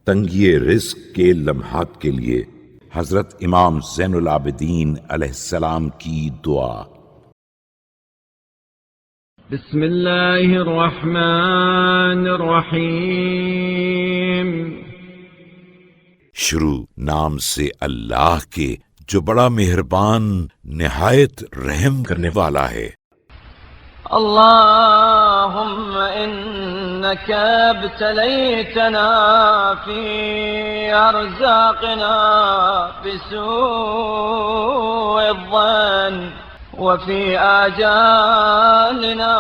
تنگی رزق کے لمحات کے لیے حضرت امام زین العابدین علیہ السلام کی دعا۔ بسم اللہ الرحمن الرحیم۔ شروع نام سے اللہ کے جو بڑا مہربان نہایت رحم کرنے والا ہے۔ اللهم إنك ابتليتنا في أرزاقنا بسوء الظن وفي آجالنا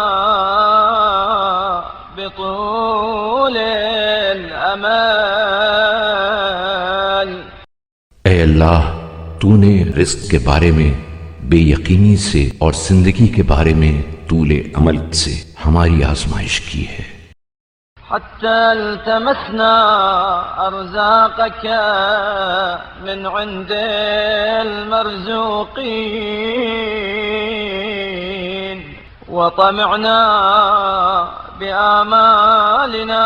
بطول الأمل۔ اے اللہ، تو نے رزق کے بارے میں بے یقینی سے اور زندگی کے بارے میں طول عمل سے ہماری آزمائش کی ہے۔ حتى التمسنا أرزاقك من عند المرزوقين وطمعنا بآمالنا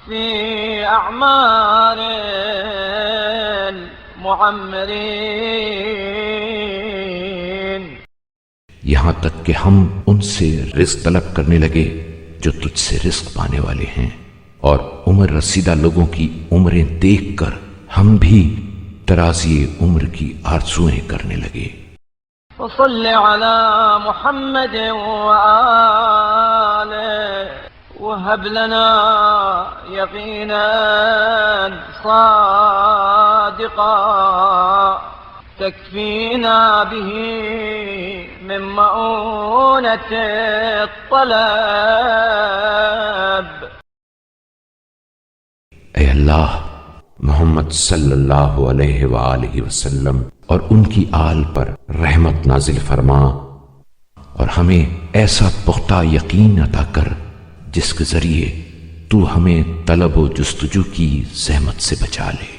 في أعمار المعمرين، یہاں تک کہ ہم ان سے رزق طلب کرنے لگے جو تجھ سے رزق پانے والے ہیں، اور عمر رسیدہ لوگوں کی عمریں دیکھ کر ہم بھی ترازی عمر کی آرزوئیں کرنے لگے۔ وصل على محمد وآله وهب لنا يقينا صادقا تكفينا به من مؤونة الطلب۔ اے اللہ، محمد صلی اللہ علیہ وآلہ وسلم اور ان کی آل پر رحمت نازل فرما، اور ہمیں ایسا پختہ یقین عطا کر جس کے ذریعے تو ہمیں طلب و جستجو کی زحمت سے بچا لے۔